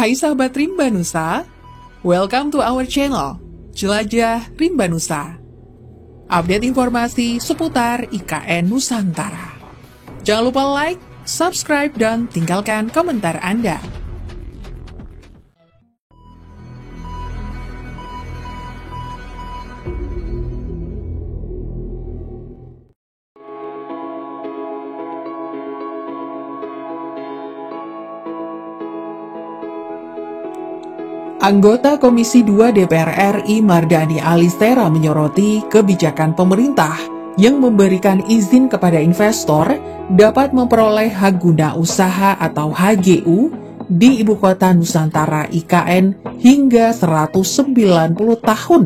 Hai sahabat Rimba Nusa, welcome to our channel, Jelajah Rimba Nusa. Update informasi seputar IKN Nusantara. Jangan lupa like, subscribe, dan tinggalkan komentar Anda. Anggota Komisi 2 DPR RI Mardani Alisera menyoroti kebijakan pemerintah yang memberikan izin kepada investor dapat memperoleh hak guna usaha atau HGU di Ibu Kota Nusantara IKN hingga 190 tahun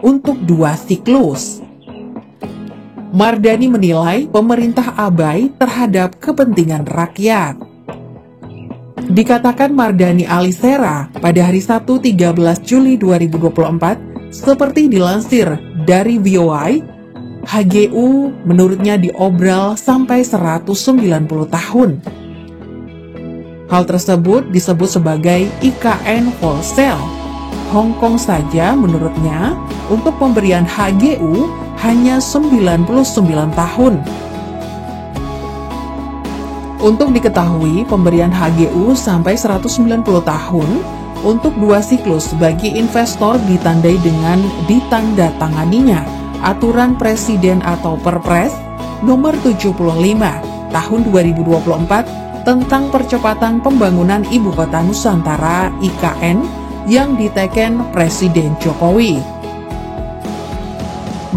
untuk 2 siklus. Mardani menilai pemerintah abai terhadap kepentingan rakyat. Dikatakan Mardani Alisera pada hari Sabtu 13 Juli 2024, seperti dilansir dari VOI, HGU menurutnya diobral sampai 190 tahun. Hal tersebut disebut sebagai IKN wholesale. Hong Kong saja menurutnya untuk pemberian HGU hanya 99 tahun. Untuk diketahui, pemberian HGU sampai 190 tahun untuk 2 siklus bagi investor ditandai dengan ditandatanganinya Aturan Presiden atau Perpres nomor 75 tahun 2024 tentang percepatan pembangunan Ibu Kota Nusantara IKN yang diteken Presiden Jokowi.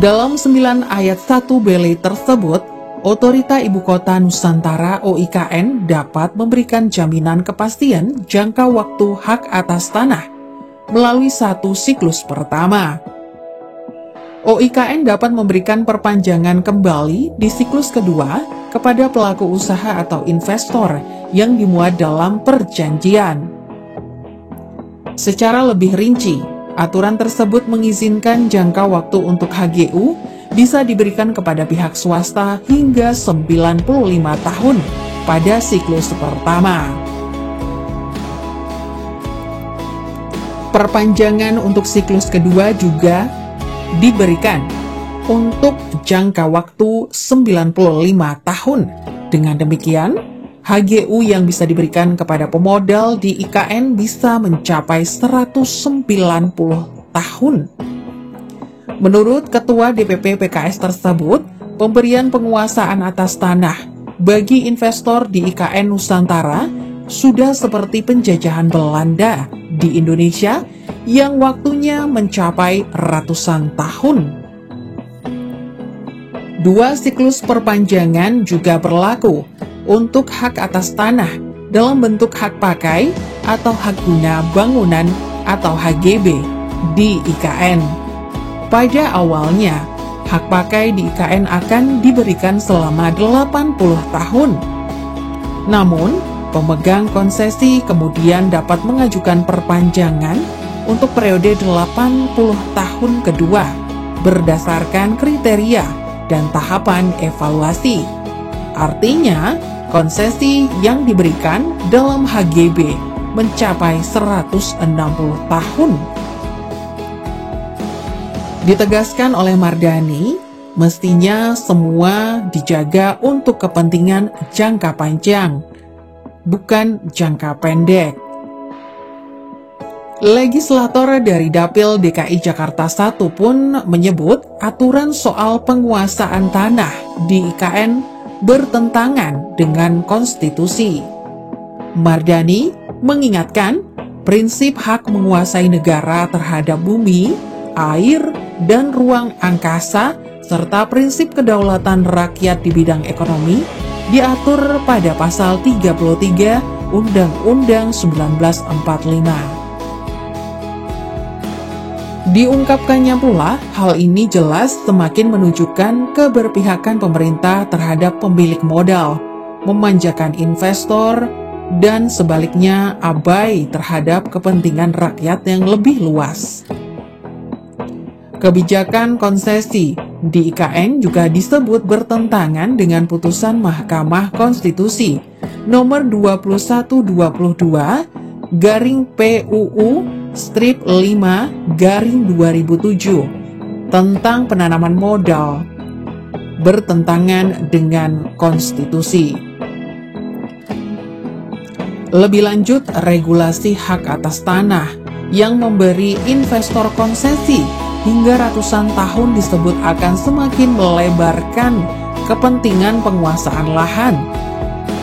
Dalam 9 ayat 1 B tersebut, Otorita Ibu Kota Nusantara OIKN dapat memberikan jaminan kepastian jangka waktu hak atas tanah melalui 1 siklus pertama. OIKN dapat memberikan perpanjangan kembali di siklus kedua kepada pelaku usaha atau investor yang dimuat dalam perjanjian. Secara lebih rinci, aturan tersebut mengizinkan jangka waktu untuk HGU bisa diberikan kepada pihak swasta hingga 95 tahun pada siklus pertama. Perpanjangan untuk siklus kedua juga diberikan untuk jangka waktu 95 tahun. Dengan demikian, HGU yang bisa diberikan kepada pemodal di IKN bisa mencapai 190 tahun. Menurut Ketua DPP PKS tersebut, pemberian penguasaan atas tanah bagi investor di IKN Nusantara sudah seperti penjajahan Belanda di Indonesia yang waktunya mencapai ratusan tahun. 2 siklus perpanjangan juga berlaku untuk hak atas tanah dalam bentuk hak pakai atau hak guna bangunan atau HGB di IKN. Pada awalnya, hak pakai di IKN akan diberikan selama 80 tahun. Namun, pemegang konsesi kemudian dapat mengajukan perpanjangan untuk periode 80 tahun kedua berdasarkan kriteria dan tahapan evaluasi. Artinya, konsesi yang diberikan dalam HGB mencapai 160 tahun. Ditegaskan oleh Mardani, mestinya semua dijaga untuk kepentingan jangka panjang, bukan jangka pendek. Legislator dari Dapil DKI Jakarta 1 pun menyebut aturan soal penguasaan tanah di IKN bertentangan dengan konstitusi. Mardani mengingatkan prinsip hak menguasai negara terhadap bumi, air, dan ruang angkasa, serta prinsip kedaulatan rakyat di bidang ekonomi diatur pada pasal 33 Undang-Undang 1945. Diungkapkannya pula, hal ini jelas semakin menunjukkan keberpihakan pemerintah terhadap pemilik modal, memanjakan investor, dan sebaliknya abai terhadap kepentingan rakyat yang lebih luas. Kebijakan konsesi di IKN juga disebut bertentangan dengan putusan Mahkamah Konstitusi nomor 2122 garing PUU strip 5 garing 2007 tentang penanaman modal bertentangan dengan konstitusi. Lebih lanjut, regulasi hak atas tanah yang memberi investor konsesi hingga ratusan tahun disebut akan semakin melebarkan kepentingan penguasaan lahan.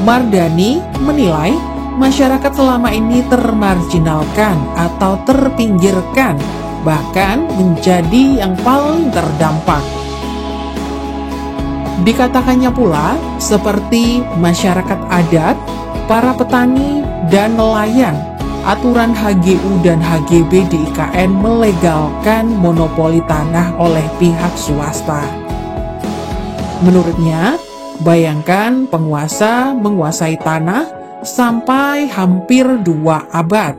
Mardani menilai masyarakat selama ini termarginalkan atau terpinggirkan, bahkan menjadi yang paling terdampak. Dikatakannya pula, seperti masyarakat adat, para petani, dan nelayan, aturan HGU dan HGB di IKN melegalkan monopoli tanah oleh pihak swasta. Menurutnya, bayangkan penguasa menguasai tanah sampai hampir 2 abad.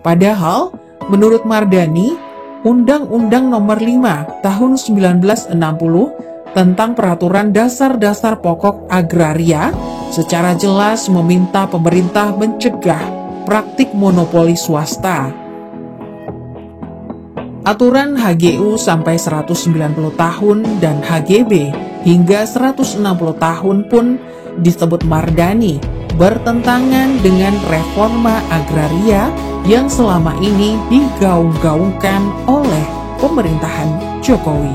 Padahal, menurut Mardani, Undang-Undang Nomor 5 Tahun 1960 tentang Peraturan Dasar-Dasar Pokok Agraria secara jelas meminta pemerintah mencegah praktik monopoli swasta. Aturan HGU sampai 190 tahun dan HGB hingga 160 tahun pun disebut Mardani bertentangan dengan reforma agraria yang selama ini digaung-gaungkan oleh pemerintahan Jokowi.